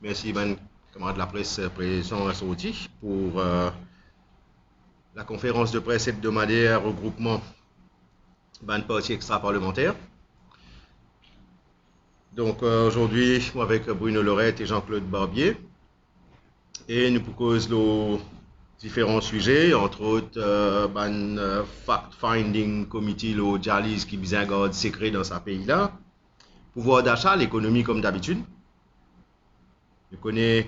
ainsi ben camarade de la presse présent sorti pour la conférence de presse hebdomadaire regroupement ban parti extra-parlementaire. Donc aujourd'hui, avec Bruno Lorette et Jean-Claude Barbier, et nous proposons nos différents sujets, entre autres fact-finding committee, le Jalis qui bien garde secret dans sa pays là, pouvoir d'achat, l'économie comme d'habitude. Je connais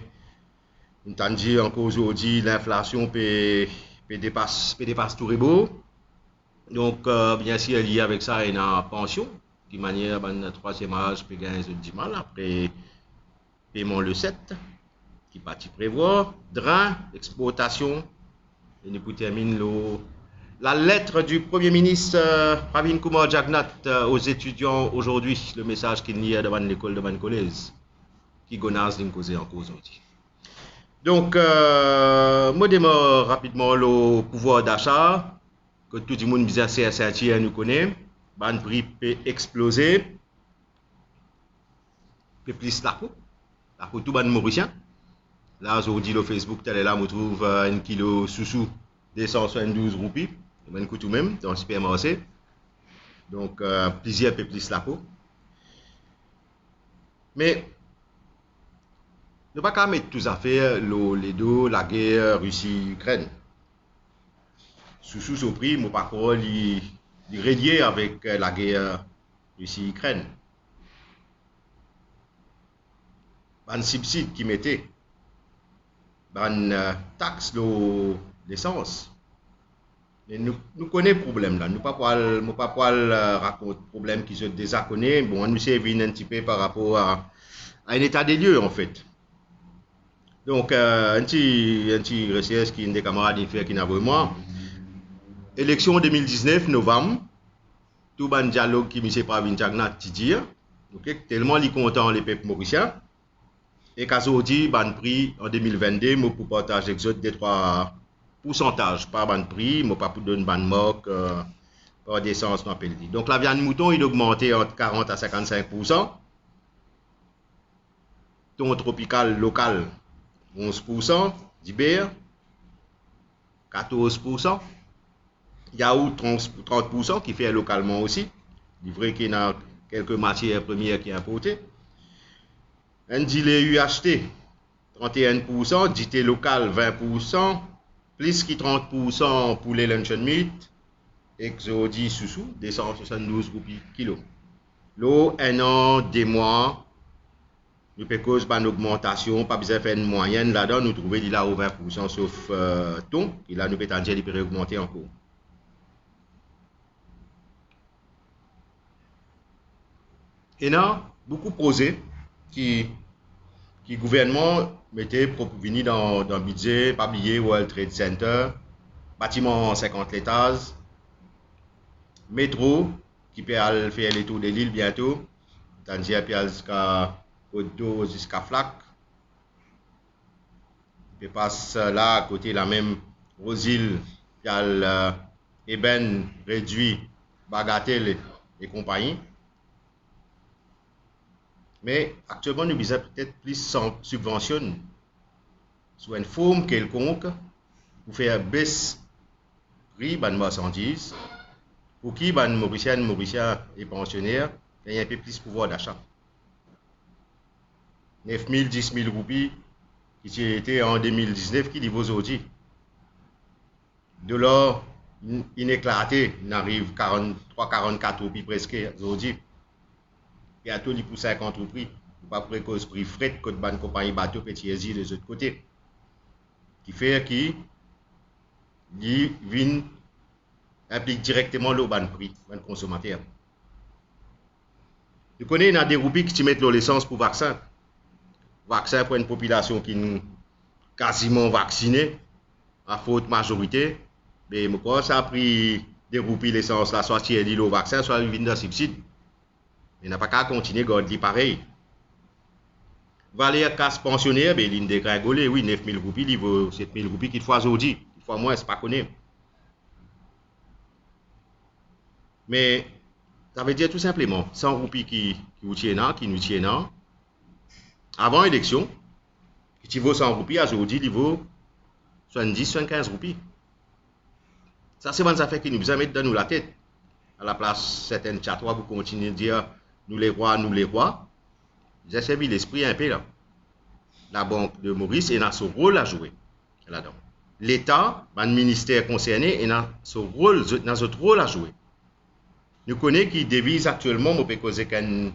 une tendue encore aujourd'hui, l'inflation peut dépasse tout ribo. Donc, bien sûr, lié avec ça, il y a une pension, de manière, le troisième âge peut gagner du mal après paiement le 7, qui parti prévoir, drain, exportation, et nous pour terminer la lettre du Premier ministre Pravin Kumar Jagnnath aux étudiants aujourd'hui, le message qu'il y a devant l'école de Bancolès, qui gonase d'une cause en cause aujourd'hui. Donc, moi démarre rapidement le pouvoir d'achat, que tout le monde bizarre CSRT nous connaît, ban prix peut exploser, peut plus la coupe tout ban mauricien. Là, aujourd'hui, le Facebook, tel est là, on trouve 1 kilo sous 272 roupies, on coûte tout même dans le supermarché. Donc, plusieurs peut plus la coupe. Mais, ne pas qu'à mettre tous affaires, les deux, la guerre Russie-Ukraine. Sous au prix, mon parcours est relié avec la guerre Russie-Ukraine. Un subside qui mettait, une taxe de l'essence. Mais nous connaissons le problème là. Nous ne pouvons pas raconter le problème qui se désaconné. Bon, nous savons un petit peu par rapport à un état des lieux en fait. Donc, un petit recherche qui est des camarades qui n'a vraiment. Élection 2019, novembre, tout le dialogue qui M. Pravin Jagnnath dit, tellement il est content les peuples mauriciens, et qu'aujourd'hui, ban prix en 2022, je pour partager des 3 pourcentages, pas ban prix, je pas pour donner ban marque, par décence dans le pays. Donc la viande mouton, il a augmenté entre 40 à 55%, ton tropical local, 11%, d'Iber, 14%. Yaourt 30% qui fait localement aussi. Il est vrai qu'il y a quelques matières premières qui sont importées. Un gilet UHT 31%, dité local 20%, plus que 30% pour les luncheon meat, exodi sous 272 roupies kilo. L'eau, un an, des mois, nous peut cause une augmentation, pas besoin de faire une moyenne là-dedans, nous trouvons là au 20% sauf ton, et là nous peut en dire qu'il peut augmenter encore. Et là, beaucoup de projets qui le gouvernement mettait pour venir dans le budget, pas oublier World Trade Center, bâtiment 50 étages, métro qui peut faire les tours de l'île bientôt, Tangier peut aller jusqu'à Côte-d'Or, jusqu'à Flac. Il peut passer là à côté la même Rosil, il y a Eben réduit, Bagatelle et compagnie. Mais actuellement, nous besoin peut-être plus subventionner sur une forme quelconque pour faire baisse prix de marchandises pour qui les Mauriciens et pensionnaires aient un peu plus de pouvoir d'achat. 9 000, 10 000 roupies qui étaient en 2019 qui livre aujourd'hui. De l'or inéclaté, il arrive 43-44 roupies presque aujourd'hui. Et à tout, il pour 50 roupies. Pas pour cause prix fret, que de compagnie bateau petit de l'autre côté. Qui fait qu'il implique directement le ban prix, le consommateur. Vous connaissez, il y a des roupies qui mettent l'essence pour vaccin. Vaccin pour une population qui est quasiment vaccinée, à faute majorité. Mais moi, ça a pris des roupies l'essence, là, soit il y a le vaccin, soit il vient de subside. Il n'a pas qu'à continuer à garder pareil. Valéa casse pensionnaire, ben, il dégringolé, oui, 9 000 roupies, il vaut 7 000 roupies qu'il faut aujourd'hui. Il faut moins, c'est pas connu. Mais ça veut dire tout simplement 100 roupies qui nous tiennent, avant l'élection, Qui vaut 100 roupies, aujourd'hui, il vaut 70, 75 roupies. Ça, c'est une affaire qui nous a mis dans nous la tête. À la place, certaines chatois pour continuer de dire nous les rois, nous les rois. J'ai servi l'esprit un peu là. La banque de Maurice a son rôle à jouer là-dedans. L'État, le ministère concerné, a son rôle à jouer. Nous connaissons qui devise actuellement, on peut causer qu'un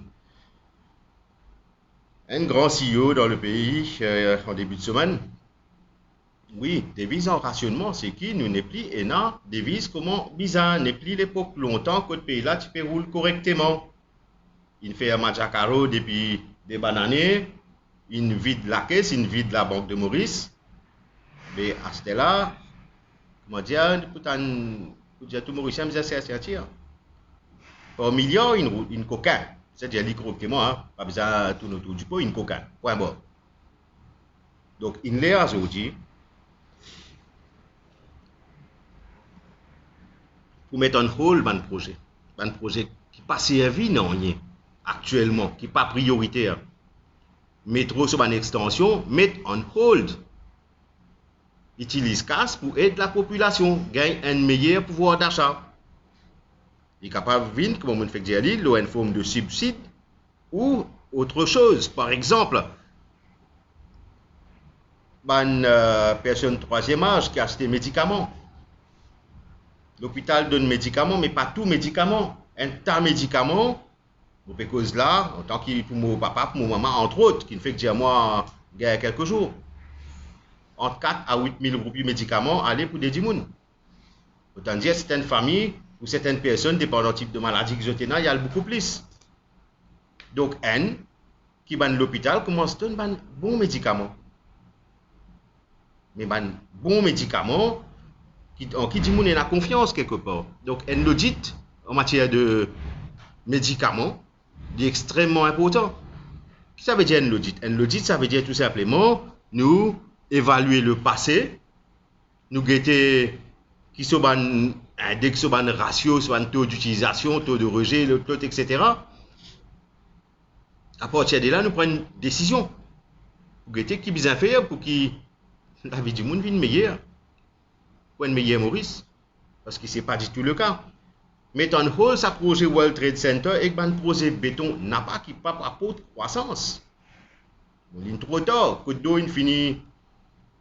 grand CEO dans le pays en début de semaine. Oui, devise en rationnement, c'est qui nous n'est plus et n'a devise comment bizarre, n'est plus l'époque longtemps que le pays là tu peux rouler correctement. Il fait un Majacaro depuis des années, il vide la caisse, il vide la banque de Maurice. Mais à ce là, comment dire, pour dire tout Mauricien, c'est sortir. Par million, une coquin. C'est-à-dire, il correctement, hein, pas besoin de tourner autour du pot, une coquin. Point bon. Donc, il est aujourd'hui. Pour mettre en hold un projet qui pas servi non rien actuellement, qui pas prioritaire. Métro sur une extension, mettre en hold. Utilise cash pour aider la population, gagne un meilleur pouvoir d'achat. Il est capable de venir, comme on fait dire, une forme de subside ou autre chose. Par exemple, une personne troisième âge qui a acheté des médicaments. L'hôpital donne médicaments, mais pas tout médicament. Un tas de médicaments, pour cause là, en tant que pour mon papa, pour mon maman, entre autres, qui ne fait que dire moi, il y a quelques jours. Entre 4 à 8 000 roupies médicaments, aller pour des dimoun. Autant dire, certaines familles ou certaines personnes, dépendant du type de maladie qu'ils ont, il y a beaucoup plus. Donc, qui va à l'hôpital, commence à donner un bon médicament. Mais un bon médicament, en qui dit qu'on a confiance quelque part. Donc, un audit en matière de médicaments est extrêmement important. Qu'est-ce que ça veut dire un audit? Un audit, ça veut dire tout simplement nous évaluer le passé, nous guetter qui sont un index, un ratio, un taux d'utilisation, taux de rejet, le taux, etc. À partir de là, nous prenons une décision. Pour guetter qui bien faire pour que la vie du monde vienne meilleure. Pour un meilleur Maurice. Parce que ce n'est pas du tout le cas. Mais en haut, ça projet World Trade Center et un projet béton n'a pas qui pas apporte croissance. Il est trop tard. Côte d'eau, il finit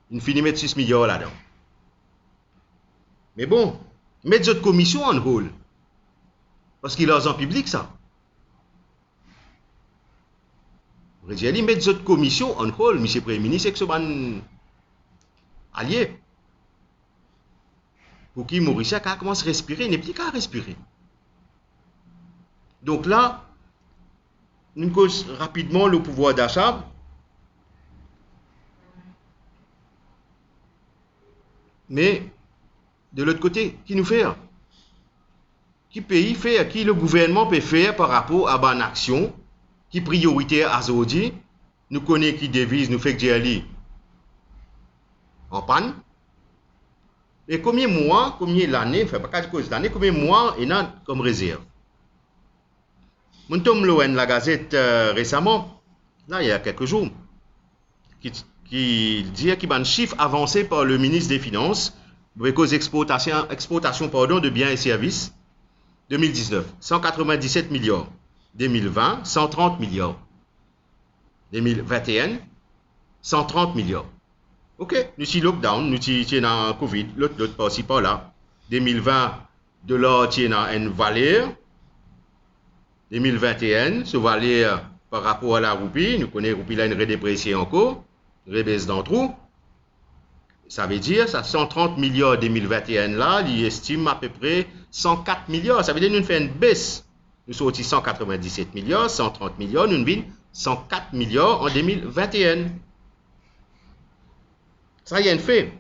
mettre 6 milliards là-dedans. Mais bon, mettre cette commission en hall. Parce qu'il est en public, ça. On va dire, mettre cette commission en hall, M. Premier ministre, c'est que ce allié. Pour qui Mauricien commence à respirer, il n'est plus qu'à respirer. Donc là, nous cause rapidement le pouvoir d'achat. Mais de l'autre côté, qui nous fait? Qui pays fait? Qui le gouvernement peut faire par rapport à une action qui prioritaire à aujourd'hui? Nous connaissons qui devise, nous fait que j'ai en panne. Et combien de mois, combien d'années, enfin pas quelque chose d'années, combien de mois il y a comme réserve? Mon Tom Lowen, la Gazette récemment, là il y a quelques jours, qui dit qu'il y a un chiffre avancé par le ministre des Finances pour les exportations de biens et services 2019, 197 milliards. 2020, 130 milliards. 2021, 130 milliards. Ok, nous sommes lockdown, nous sommes dans Covid, l'autre par-ci par-là. 2020, de l'or est dans une valeur. 2021, ce valeur par rapport à la roupie, nous connaissons la roupie là une redépréciée encore, rebaisse dans le trou. Ça veut dire, ça 130 milliards 2021 là, il estime à peu près 104 milliards. Ça veut dire nous faisons une baisse. Nous sommes 197 milliards, 130 milliards, nous avons 104 milliards en 2021. Ça y est un fait.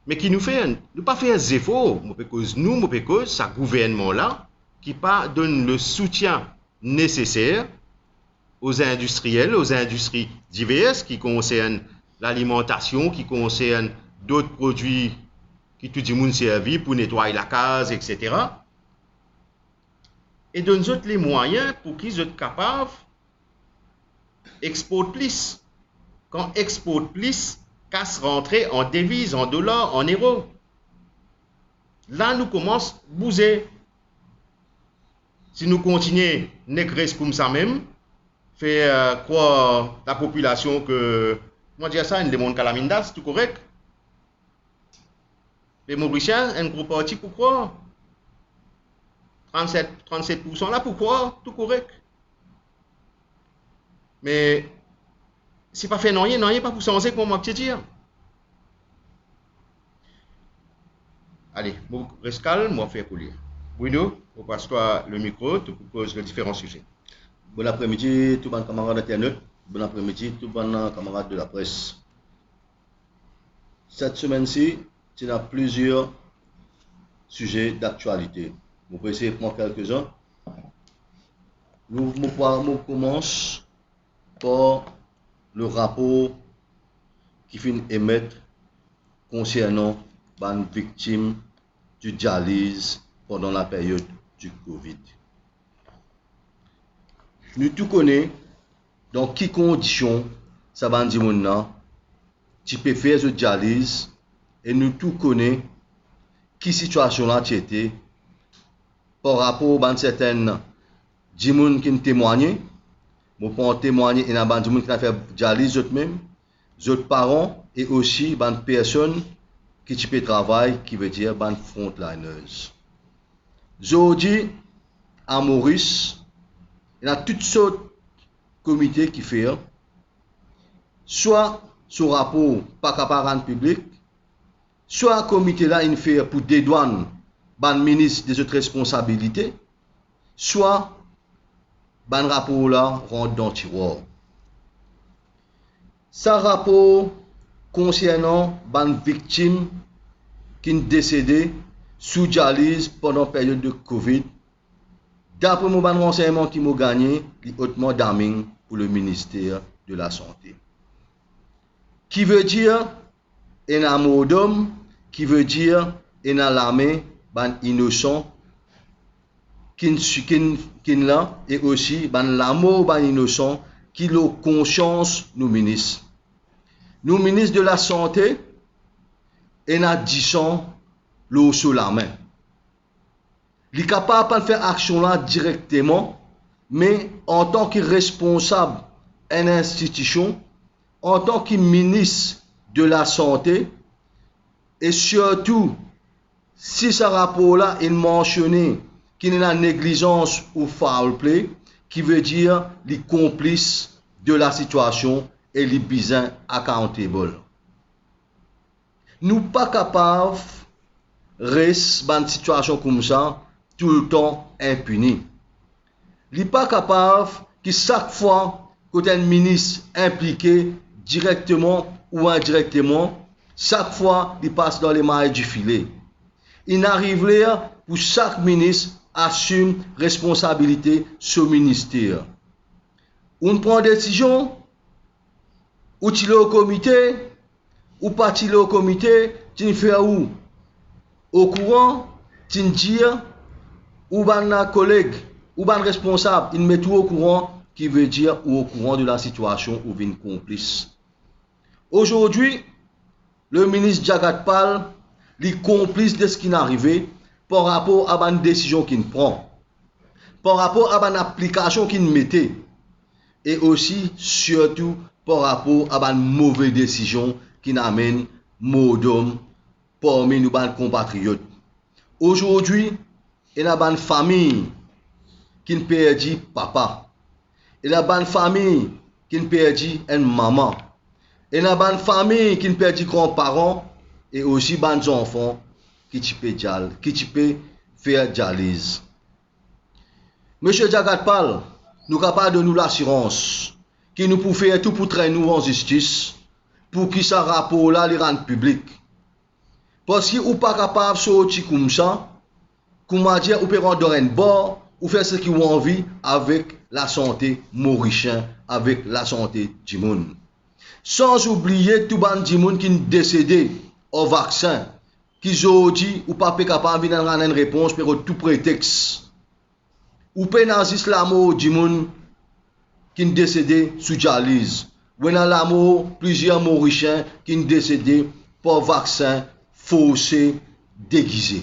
Mais qui nous fait, nous pas faire un efforts, nous, ce gouvernement-là, qui pas donne le soutien nécessaire aux industriels, aux industries diverses qui concernent l'alimentation, qui concernent d'autres produits qui tout le monde servent pour nettoyer la case, etc. Et donne autres les moyens pour qu'ils soient capables d'exporter plus. quand exporte plus, casse rentrer en devises, en dollars, en euros. Là, nous commençons à bouger. Si nous continuons, n'est comme ça même, faire croire la population que, moi dire ça, une demande qu'à la minda, c'est tout correct. Les Mauriciens, un gros parti pour croire. 37% là, pourquoi? Tout correct. Mais, c'est pas fait non, pas pour changer comme moi, petit dire. Allez, reste calme, moi faire couler. Bruno, on passe-toi le micro, tu proposes les différents sujets. Bon après-midi, tout le monde camarades internautes. Bon après-midi, tout le monde camarades de la presse. Cette semaine-ci, il y a plusieurs sujets d'actualité. Vous pouvez essayer de prendre quelques-uns. Nous commençons par le rapport qui finit émettre concernant les victimes du dialyse pendant la période du Covid. Nous tout connaissons dans quelles conditions ça va dire tu peux faire ce dialyse et nous tout connaissons qui situation là tu étais par rapport à certaines gens qui témoignent. Moi pour témoigner il y a des gens qui ont fait dialyse eux-mêmes, d'autres parents et aussi des personnes qui tu peux travailler qui veut dire des frontliners. Aujourd'hui à Maurice il y a toutes sortes de comités qui font soit ce rapport pas capable rendre public, soit un comité là il fait pour dédouaner le ministre des autres responsabilités, soit un rapport là rentre dans le tiroir. Ce rapport concernant les victimes qui sont décédées sous dialyse pendant la période de Covid, d'après mon renseignement qui m'a gagné, il est hautement damning pour le ministère de la Santé. Qui veut dire, il y a un mot d'homme, qui veut dire, il y a l'armée, ban innocent, qui là, et aussi, ban l'amour, ban innocent, qui a conscience, nous ministres. Nous ministres de la Santé, il y a 10 ans, l'eau sous la main. Il est capable de faire action là directement, mais en tant que responsable d'une institution, en tant que ministre de la Santé, et surtout, si ce rapport-là est mentionné qu'il y a la négligence ou foul play, qui veut dire les complices de la situation et les besoins accountable. Nous ne sommes pas capables de rester dans une situation comme ça, tout le temps impuni. Il n'est pas capable que chaque fois que un ministre impliqué directement ou indirectement, chaque fois il passe dans les mailles du filet. Il n'arrive là pour chaque ministre assume responsabilité sur le ministère. On prend des décisions, ou tu es au comité, ou pas tu es au comité, tu fais où? Au courant, tu dis, ou un collègue, ou un responsable, il met tout au courant, qui veut dire ou au courant de la situation ou une complice. Aujourd'hui, le ministre Jagat Pal, les complices de ce qui est arrivé par rapport à une décision qu'il prend, par rapport à une application qu'il mettait, et aussi, surtout, par rapport à une mauvaise décision qui amène modom parmi nos compatriotes. Aujourd'hui, il y a une famille qui perdit papa. Il y a une famille qui perdit une maman. Il y a une famille qui perdit grands-parents et aussi des enfants qui peuvent faire dialyse. Monsieur Jagatpal, nous sommes capables de nous l'assurance que nous pouvons faire tout pour traîner nous en justice pour que ce rapport-là le rende public. Parce que nous ne sommes pas capables de sortir comme ça, comment dire, ou peut rendre un bord, ou faire ce qu'ils ont envie avec la santé mauricienne, avec la santé du monde. Sans oublier tout le monde qui est décédé au vaccin, qui ont dit ou pas capable de rendre une réponse pour tout prétexte. Ou pénalise la mort du monde qui est décédé sous dialyse. ou dans la mort, plusieurs Mauriciens qui sont décédés par vaccin faussé, déguisé.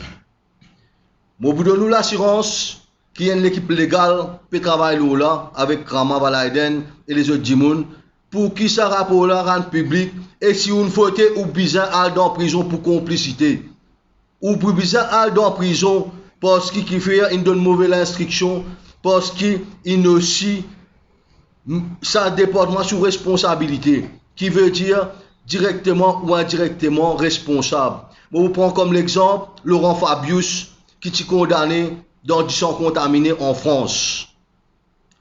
Moi, vous donne l'assurance qui est l'équipe légale qui travaille là avec Krama Valaiden et les autres Dimoun pour qui ce rapport-là rend public et si on faute ou bizarre à dans prison pour complicité ou pour bizarre à dans prison parce qu'il fait une donne mauvaise instruction parce qu'il aussi ça département sous responsabilité qui veut dire directement ou indirectement responsable. Bon, vous prenez comme l'exemple Laurent Fabius qui est condamné dans du sang contaminé en France.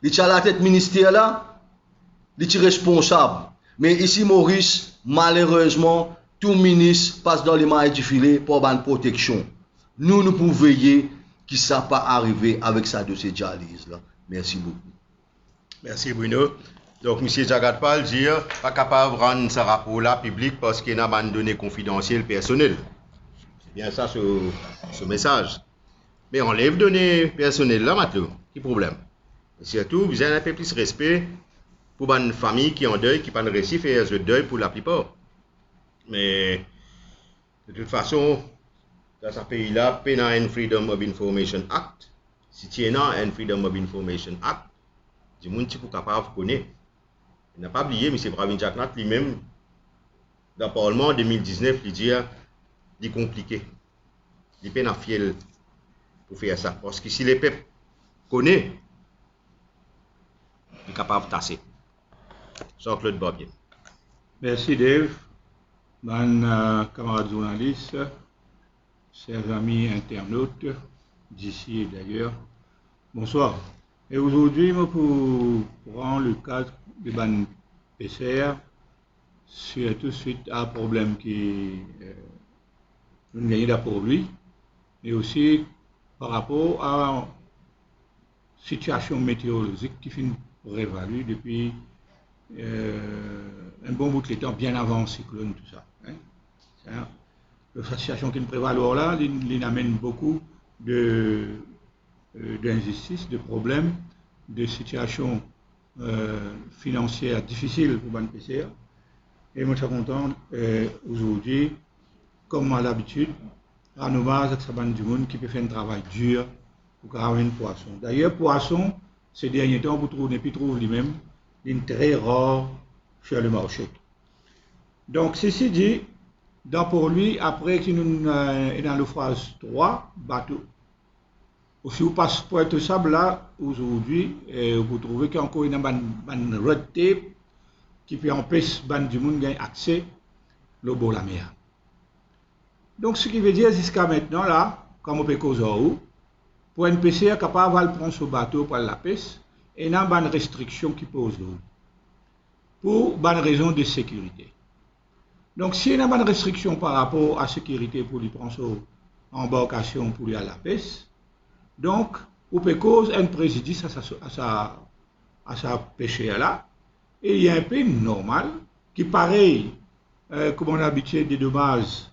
Il est à la tête ministère là, il est responsable. Mais ici, Maurice, malheureusement, tout ministre passe dans les mailles du filet pour une protection. Nous pouvons veiller que ça ne pas arriver avec ça dossier de dialyse là. Merci beaucoup. Merci Bruno. Donc, M. Jagatpal dit pas capable de rendre ce rapport-là public parce qu'il y a des données confidentielles personnelles. C'est bien ça ce message. Mais on enlève données personnelles là maintenant. Quel problème? Et surtout, vous avez un peu plus de respect pour une famille qui est en deuil, qui n'a pas réussi à faire ce deuil pour la plupart. Mais de toute façon, dans ce pays-là, il y a un Freedom of Information Act. Si tu as un Freedom of Information Act, du monde qui est capable de connaître. Il n'a pas oublié, M. Pravin Jagnat lui-même, dans le Parlement en 2019, il dit c'est compliqué. Il peine à fiel pour faire ça. Parce que si les peuples connaissent, il est capable de tasser. Jean-Claude Barbier. Merci Dave, mon camarade journaliste, chers amis internautes d'ici et d'ailleurs. Bonsoir. Et aujourd'hui, pour prendre le cadre de ban PCR, surtout suite à un problème qui nous gagne pour lui, mais aussi par rapport à une situation météorologique qui finit révalue depuis un bon bout de temps, bien avant le cyclone, tout ça. Hein. La situation qui nous prévaut là, il amène beaucoup d'injustices, de problèmes, de situations financières difficiles pour Ban PCR. Et moi, je suis content aujourd'hui, comme à l'habitude, à nos bases avec Saban du monde qui peut faire un travail dur pour graver un poisson. D'ailleurs, poisson, ces derniers temps, vous trouvez, puis trouve lui-même, une très rare sur le marché. Donc, ceci dit, pour lui, après qu'il nous est dans le phase 3, bateau. Si vous passez pour être sable là, aujourd'hui, vous trouvez qu'il y a encore une red tape qui peut empêcher du monde gagner accès au bord de la mer. Donc, ce qui veut dire jusqu'à maintenant, là, comme on peut causer pour un PCR capable de prendre ce bateau pour la pêche, et il y a une restriction qui pose l'eau. Pour une raison de sécurité. Donc, si il y a une restriction par rapport à la sécurité pour lui prendre son embarcation pour lui à la pêche, donc, on peut causer un préjudice à sa pêcheur-là, et il y a un peu normal, qui pareil, comme on a habitué des dommages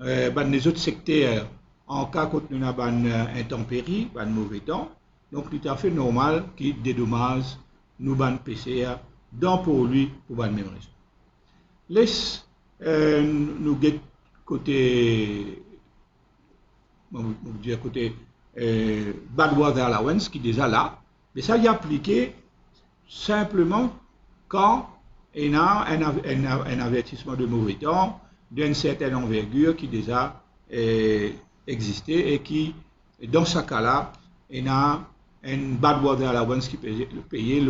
dans les autres secteurs, en cas où on a une intempérie, un mauvais temps, donc tout à fait normal qui dédommage nous ban PCR dans pour lui pour la même raison. Laisse nous get côté Badwater Allowance qui est déjà là, mais ça y est appliqué simplement quand il y a un avertissement de mauvais temps d'une certaine envergure qui déjà existait et qui, dans ce cas-là, il y a un Badwater Allowance qui peut payer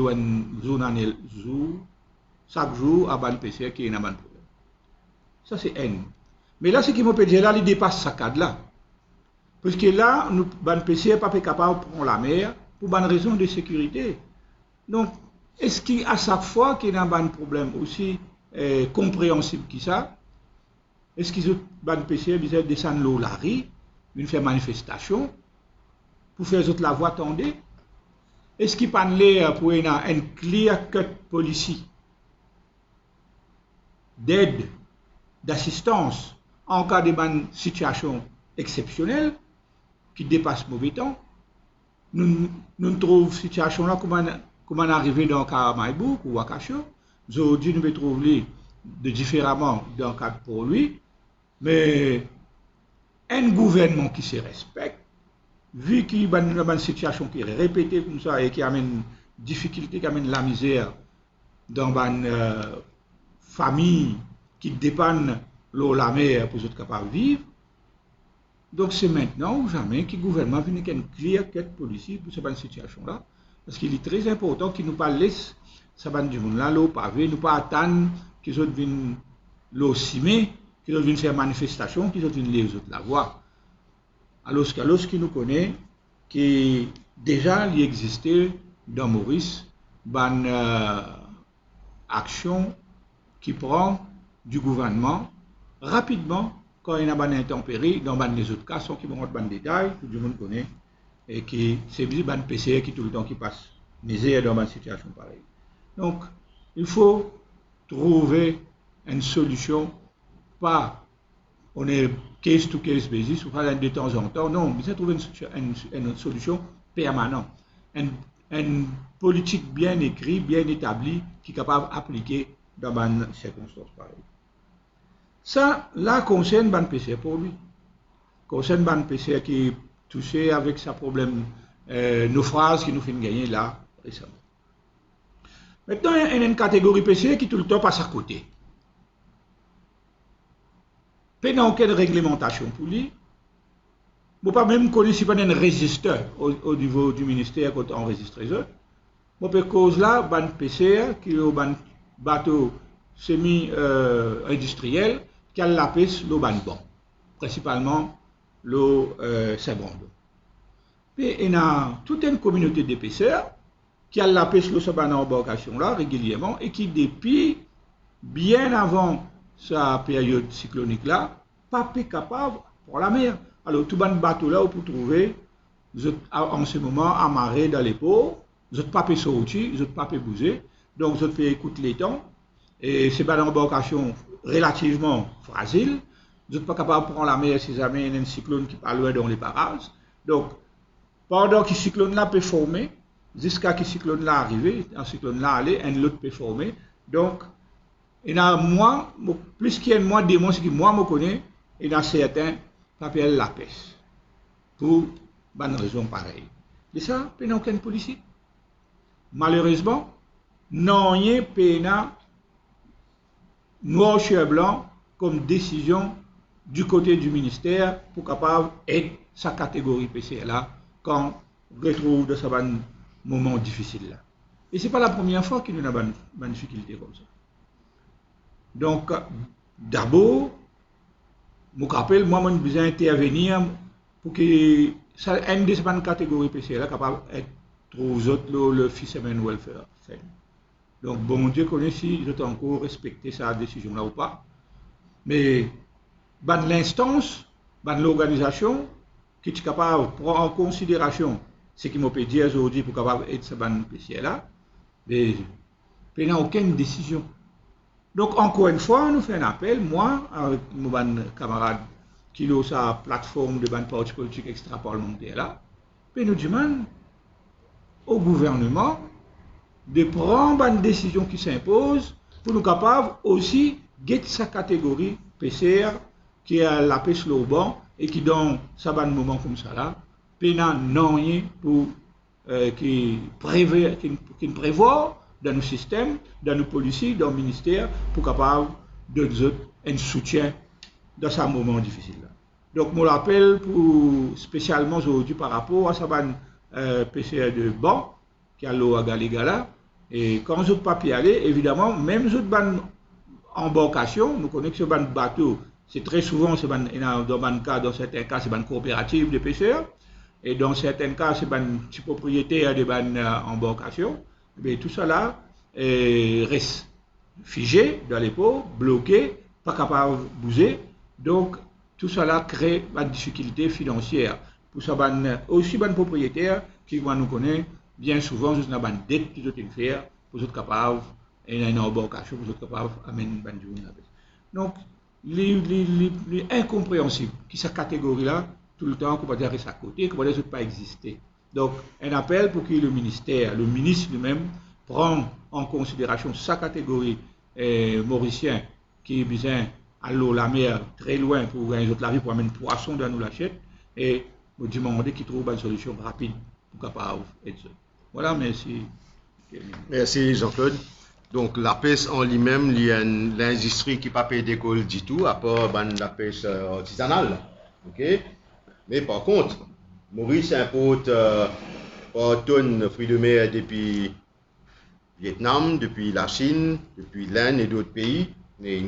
chaque jour à ban PCR qui est un ban problème. Ça c'est N. Mais là, ce qui me peut dire là, il dépasse ce cadre-là. Parce que là, nous, ban PCR n'est pas capable de prendre la mer pour une raison de sécurité. Donc, est-ce qu'à chaque fois qu'il y a un problème aussi compréhensible que ça, est-ce qu'ils ont ban PCR besoin de descendre l'eau la rue, une faire manifestation, pour faire autres la voie tendue? Est-ce qu'il parle pour un clear cut policy d'aide, d'assistance en cas de situation exceptionnelle qui dépasse mauvais temps? Nous trouvons cette situation-là comme on arrivé dans Karamaïbouk ou Wakasho, aujourd'hui, nous pouvons trouver de différemment dans le cadre pour lui, mais un gouvernement qui se respecte, vu qu'il y a une situation qui est répétée comme ça et qui amène difficulté, qui amène la misère dans une famille qui dépend de la mer pour être capable de vivre. Donc c'est maintenant ou jamais que le gouvernement vient avec une clear quête politique pour cette situation-là. Parce qu'il est très important qu'il nous pas laisse ça du monde là, l'eau pavé, nous pas attendre qu'ils autres viennent l'eau cimer, qu'ils autres viennent faire manifestation, qu'ils autres viennent les autres la voix. Alors qu'il nous connaît, qui déjà il existait dans Maurice, une action qui prend du gouvernement rapidement quand il y a une intempérie dans les autres cas, sans qu'ils vont rentrer dans les détails, tout le monde connaît, et qui c'est un PCR qui tout le temps qui passe misère dans une situation pareille. Donc, il faut trouver une solution, pas on est case to case basis, ou pas de temps en temps, non, mais c'est trouver une solution permanente, une politique bien écrite, bien établie, qui est capable d'appliquer dans une circonstance pareille. Ça, là, concerne ban PCR pour lui. Concerne ban PCR qui est touché avec sa problème naufrage qui nous fait gagner là récemment. Maintenant, il y a une catégorie PCR qui tout le temps passe à côté. Il n'y a aucune réglementation pour lui. Je ne peux pas même connaître si pas un résisteur au niveau du ministère quand on enregistre les autres. Je peux cause là, ban PCR qui est un bateau semi-industriel qui a la pêche l'eau ban bon, principalement l'eau seconde. Puis il y a toute une communauté d'épaisseurs qui a la pêche l'eau ban embarcation là régulièrement et qui depuis bien avant sa période cyclonique là, pas capable pour la mer. Alors tout ban bateau là pour trouver en ce moment amarré dans les pots, vous n'êtes pas sorti, vous n'êtes pas bouger, donc vous fait écouter les temps. Et c'est une embarcation relativement fragile. Vous n'êtes pas capable de prendre la mer si jamais il y a un cyclone qui pas loin dans les parages. Donc, pendant que le cyclone là peut former, jusqu'à ce que le cyclone là arrive, un cyclone là aller, un autre peut former. Donc, il y a moi, plus qu'il y a moi des mots que moi me connais, il y a certains qui appellent la pêche. Pour une raison pareille. Et ça, il n'y a aucune politique. Malheureusement, non, il n'y a noir sur blanc comme décision du côté du ministère pour capable d'aider sa catégorie PCR là quand on retrouve de ce moment difficile là. Et ce n'est pas la première fois qu'il y a une difficulté comme ça. Donc, d'abord, je me rappelle, moi, j'ai besoin d'intervenir pour que ça, une de ces catégories PCR là capable d'être trouve le fisherman welfare. Donc, bon Dieu connaît si je encore respecté sa décision là ou pas. Mais, l'instance, l'organisation qui est capable de prendre en considération ce qui m'a peut dire aujourd'hui pour capable être ce PCR là, mais il n'y a aucune décision. Donc, encore une fois, nous faisons un appel, moi, avec mon camarade qui a sa plateforme de parti politique extra-parlementaire là, puis nous demandons au gouvernement de prendre une décision qui s'impose pour nous capables aussi de sa catégorie PCR qui a la pêche au banc et qui dans ça un moment comme ça là, pénal non rien pour qui prévoit dans nos systèmes, dans nos policiers, dans le ministère pour capable de nous un soutien dans ce moment difficile là. Donc je l'appelle pour spécialement aujourd'hui par rapport à ce PCR de banc qui a l'eau à Galigala. Et quand je pas y aller, évidemment, même les autres embarcations, nous connaissons que ce bateau, c'est très souvent, dans certains cas, c'est une coopérative de pêcheurs, et dans certains cas, c'est un petit propriétaire de embarcations. Mais tout ça là reste figé dans les pots, bloqué, pas capable de bouger. Donc, tout ça là crée une difficulté financière. Pour ça, aussi un propriétaire qui nous connaît, bien souvent, juste une dette qu'ils ont faire pour être capable et une embarcation pour être capable d'amener une bande. Donc, les incompréhensibles qui cette catégorie-là, tout le temps, qu'on va dire reste à côté, qu'on va dire ne pas exister. Donc, un appel pour que le ministère, le ministre lui-même, prenne en considération sa catégorie mauricien qui est besoin à l'eau, la mer, très loin pour gagner la vie, pour amener poisson dans nous l'achète, et nous demander qu'il trouve une solution rapide pour capable être ça. Voilà, merci. Merci Jean-Claude. Donc la pêche en lui-même, il y a l'industrie qui n'a pas payé d'école du tout, à part la pêche artisanale. Okay? Mais par contre, Maurice importe par tonnes de fruits de mer depuis Vietnam, depuis la Chine, depuis l'Inde et d'autres pays. Mais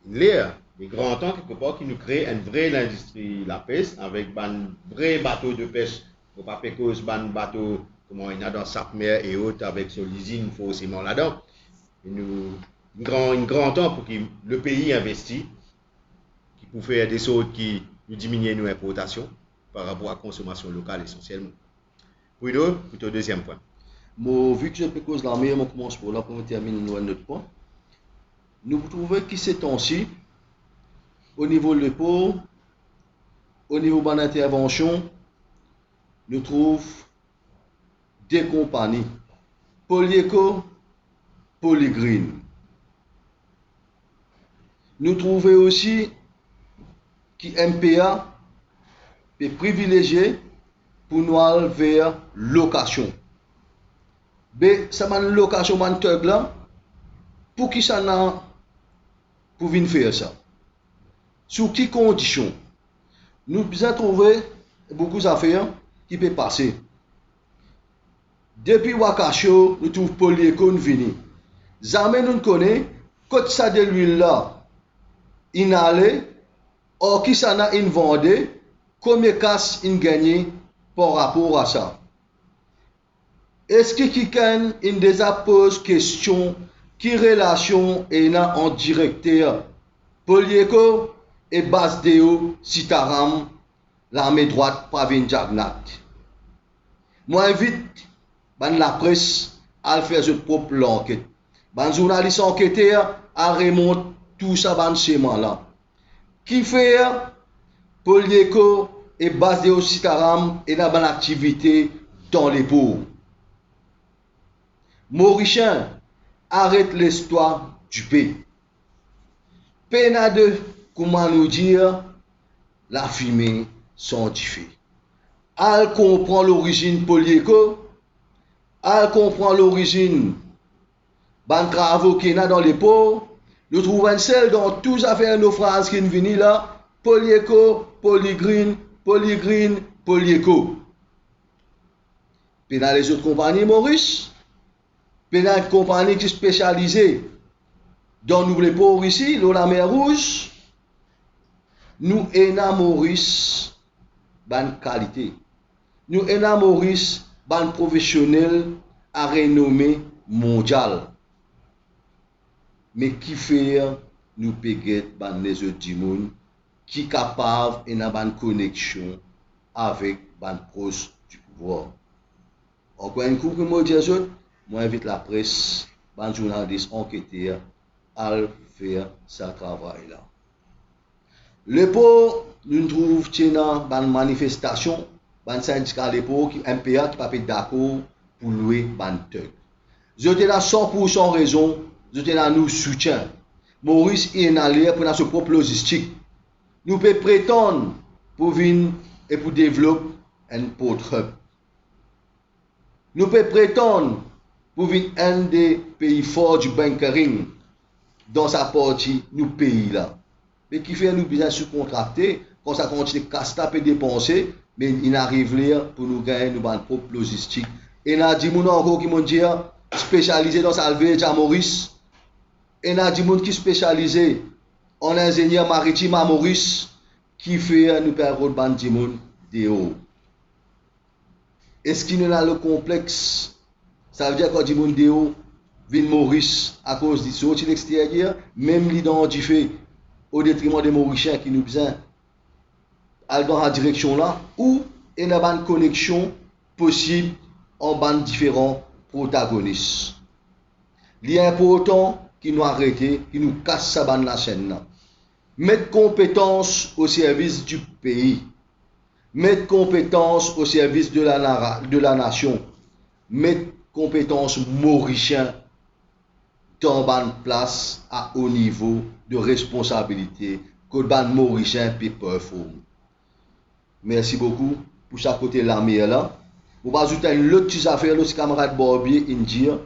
il y a des grands temps quelque part qui nous créent une vraie industrie de la pêche avec un vrai bateau de pêche. Il ne faut pas faire cause de bateau comme il y a dans Sac-Mer et autres avec son usine forcément là-dedans. Un grand temps pour que le pays investisse, qui peut faire des choses qui nous diminuent nos importations par rapport à la consommation locale essentiellement. Pour le deuxième point. Vu que je peux cause la meilleure, on commence pour là pour terminer notre point. Nous trouvons que ces temps-ci, au niveau de l'épaule, au niveau de l'intervention, nous trouvons des compagnies. Polyeco, Polygreen. Nous trouvons aussi que MPA est privilégié pour nous aller vers location. Mais ça m'a une location là, pour qui ça n'a pour venir faire ça? Sous quelles conditions? Nous avons trouvé beaucoup d'affaires qui peuvent passer. Depuis Wakasho, nous trouvons Polyeco venu. Jamais nous connaissons quand ça de l'huile là, inhalé, or qui ça n'a vendu, combien casse in gagné par rapport à ça. Est-ce que quelqu'un déjà pose question qui relation est là en directeur Polyeco et Basdeo Sitaram, l'armée droite Pravin Jagnat. Moi invite la presse à faire sa propre enquête. Les journalistes enquêteurs à remonter tout ça dans ce là. Qui fait Polyeco et Basdeo Sitaram et dans l'activité dans les pauvres. Mauricien arrête l'histoire du pays. Peine de, comment nous dire, la fumée scientifique. Elle comprend l'origine Polyeco, elle comprend l'origine des travaux qu'il y a dans les pauvres. Nous trouvons celle dans toutes les affaires nos phrases qui viennent là, Polyeco, Polygreen, Polygreen, Polyeco. Puis dans les autres compagnies, Maurice, puis dans une compagnie qui est spécialisée dans nous les pauvres ici, dans la mer Rouge, nous avons Maurice, bonne qualité. Nous avons Maurice, bon professionnel à renommée mondiale. Mais qui fait nous payer les autres du monde qui est capable d'avoir une connexion avec les proches du pouvoir. Encore une fois, moi invite la presse, les journalistes enquêteurs à faire ce travail-là. Le pot, nous trouvons dans une manifestation, dans un syndicat de l'époque, MPA qui n'a pas d'accord pour louer un truc. Je suis là 100% raison, je suis là nous soutien. Maurice est allé pour notre propre logistique. Nous pouvons prétendre pour venir et pour développer un port hub. Nous pouvons prétendre pour venir un des pays forts du bunkering dans sa partie, nous pays là. Mais qui fait nous bien sous-contracter, quand ça continue à taper dépenser, mais il arrive là pour nous gagner nos propre logistique. Et il y a des gens encore qui m'ont dit spécialisé dans salvage à Maurice. Et il y a des gens qui sont spécialisés en ingénieur maritime à Maurice, qui fait nous perdre des gens de haut. Est-ce qu'il y a le complexe? Ça veut dire que des gens de haut viennent Maurice à cause du sorti de l'extérieur, même l'identifier au détriment des Mauriciens qui nous besoin aller dans la direction là, ou il y a une connexion possible en bande différents protagonistes. Il est important qu'ils nous arrêtent, qu'ils nous cassent sa bande la chaîne là. Mettre compétence au service du pays. Mettre compétence au service de la nation. Mettre compétence mauricien tant ban place à haut niveau de responsabilité que ban Mauricien peut performer. Merci beaucoup pour chaque côté la meilleure là. Vous va ajouter une autre petite affaire, notre camarade Barbier Indien.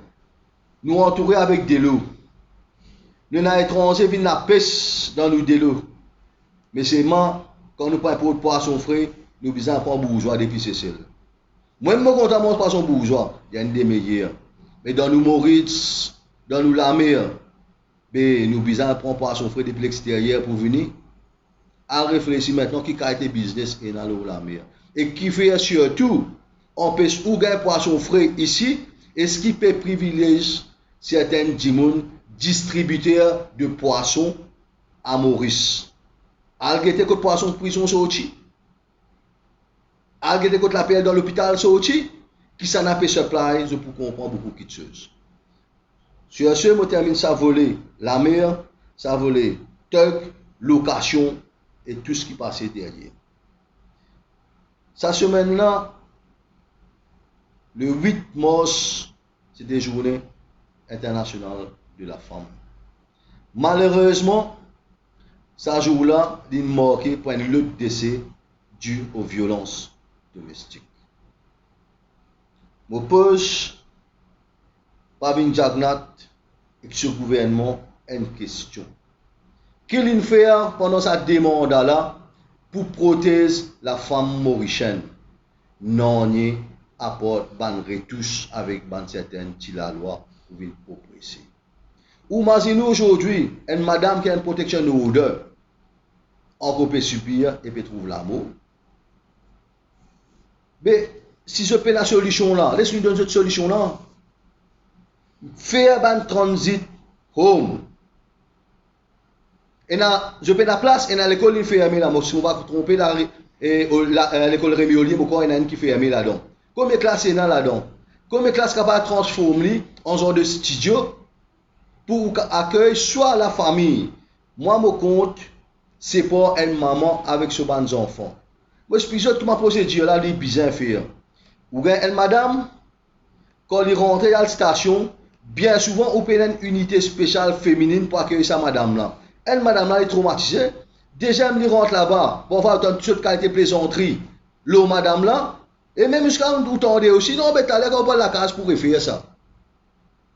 Nous entourer avec de l'eau. Nous n'avons étranger viennent la pêche dans nous de l'eau. Mais c'est quand nous prenons pour poisson frais, nous besoin prendre bourgeois depuis c'est seul. Moi même quand on mange poisson bourgeois, il y a une des meilleurs. Mais dans nous Maurice, dans nous la mer, nous besoin prendre poisson frais depuis l'extérieur pour venir. À réfléchir maintenant qui a été business et dans l'eau la mer. Et qui fait surtout, on peut ou gagner poisson frais ici, et ce qui peut privilégier certains distributeurs de poissons à Maurice. Algete que poisson prison sorti. Algete que la paix dans l'hôpital sorti. Qui s'en a fait supply, je peux comprendre beaucoup de choses. Sur ce, je termine ça voler la mer, ça voler tuck, location et tout ce qui passait derrière. Cette semaine-là, le 8 mars, c'était journée internationale de la femme. Malheureusement, ce jour-là, il est marqué par un autre décès dû aux violences domestiques. Je pose par une jagnat et ce gouvernement une question. Qu'est-ce fait pendant cette demande-là pour protéger la femme mauricienne? Non, il apporte une retouche avec certaines la loi pour venir oppresser. Ou imaginez aujourd'hui une madame qui a une protection order, on peut subir et peut trouver l'amour. Mais si je fais la solution là, laisse-nous donner cette solution là. Faire un transit home. Et je fais la place et dans l'école il fait aimer là, moi si on va tromper l'école Rémi Ollier, pourquoi il y en a une qui fait aimer là-dedans. Combien de classes il y en a là-dedans? Combien de classes capable de transformer en genre de studio pour accueillir soit la famille. Moi mon compte c'est pour une maman avec ses enfants. Moi je pense que toute ma procédure là est bien faire. Ou bien une madame quand il rentre à la station, bien souvent on peut une unité spéciale féminine pour accueillir sa madame là. Elle madame là est traumatisée. Déjà elle rentre là-bas pour avoir toute cette qualité plaisanterie. L'eau madame là et même jusqu'à vous tendez aussi non mais t'allez on la case pour faire ça.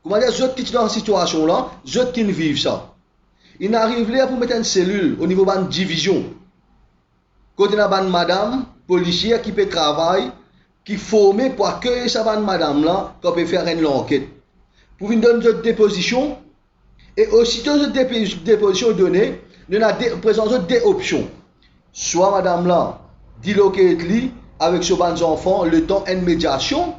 Comment dire, ceux qui sont dans cette situation là, ceux qui vivent ça. Il n'arrive là pour mettre une cellule au niveau de la division. Côté de madame, policière qui peut travailler, qui forme pour accueillir cette madame là, qu'on peut faire une enquête. Pour une donner une déposition, et aussitôt cette déposition donnée, nous avons présenté des options. Soit madame là, diloquer avec ses enfants, le temps de médiation,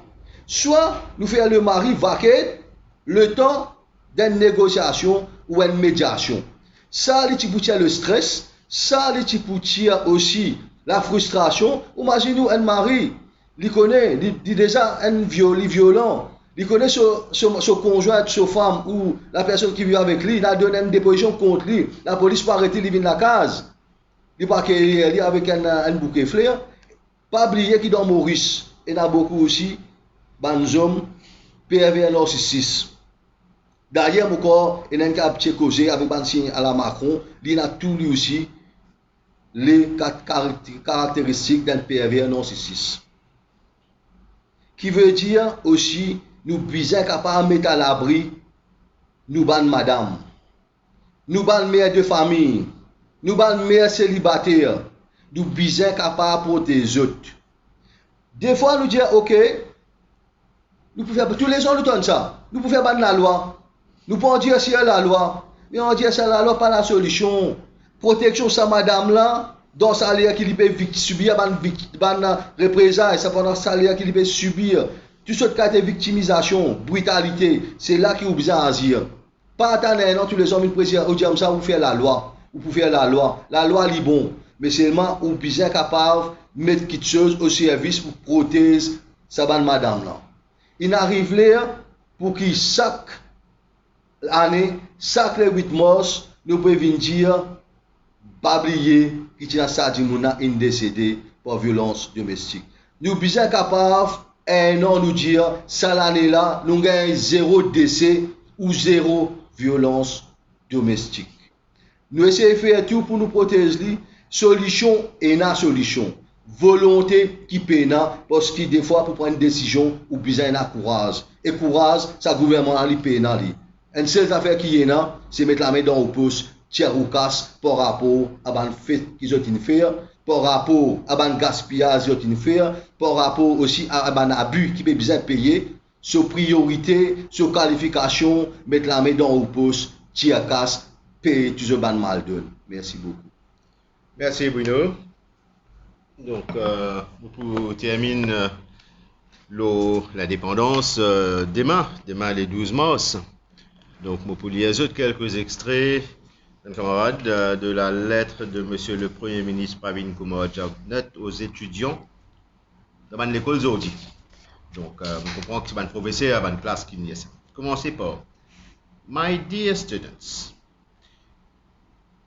soit nous faire le mari vaquer le temps d'une négociation ou une médiation. Ça, c'est le stress, ça, c'est aussi la frustration. Imaginez-nous un mari, il connaît, il déjà un violent, il connaît son conjoint, sa femme ou la personne qui vit avec lui, il a donné une déposition contre lui, la police peut arrêter, il vient de la case, il peut accueillir avec un bouquet de fleurs. Pas oublier qu'il est dans Maurice, et il y a beaucoup aussi, des hommes, PRV narcissistes. D'ailleurs, il y a un petit causé avec un à la Macron, il a tout lui aussi les caractéristiques d'un PRV narcissiste. Qui veut dire aussi, nous sommes capables de mettre à l'abri, nous sommes madame, nous sommes mère de famille, nous sommes mère célibataire, nous sommes capables de protéger les autres. Des fois, nous disons, ok, nous pouvons faire, tous les gens nous donnent ça, nous pouvons faire la loi. Nous pouvons dire si la loi, mais on dit que la loi pas la solution. Protection sa madame là, dans salaire qu'il peut subir, ban représailles, ça pendant salaire qu'il peut subir. Tout ce cas de victimisation, brutalité, c'est là qu'il y a besoin d'agir. Pas attendre non tous les hommes président ou dire ça vous faire la loi, ou pour faire la loi. La loi est bon, mais seulement ou besoin capable de mettre quelque chose au service pour protéger sa madame là. Il arrive là pour qu'il chaque année, chaque 8 mars, nous pouvons dire, pas oublier qu'il y a ça une décédé par violence domestique. Nous sommes capables, un an, nous dire, ça l'année là, nous avons 0 décès ou 0 violence domestique. Nous essayons de faire tout pour nous protéger. Solution et na solution. Volonté qui peine parce que des fois pour prendre une décision ou besoin de courage. Et courage, ça gouvernement a li peine li. Une seule affaire qui est là, c'est mettre la main dans le pouce, tirer ou casse par rapport à ban fait qu'ils ont fait, par rapport à ban gaspillage qu'ils ont fait, par rapport aussi à ban abus qui peut besoin payer. Sur priorité, sur qualification, mettre la main dans le pouce, tirer casse, payer tout ce ban mal donne. Merci beaucoup. Merci Bruno. Donc, pour terminer la dépendance demain les 12 mars. Donc, pour lire quelques extraits, camarades, de la lettre de Monsieur le Premier ministre Pravin Kumar Jagnnath aux étudiants dans l'école aujourd'hui. Donc, on comprend que c'est un professeur à une classe qui n'y ça. Commencez par My dear students,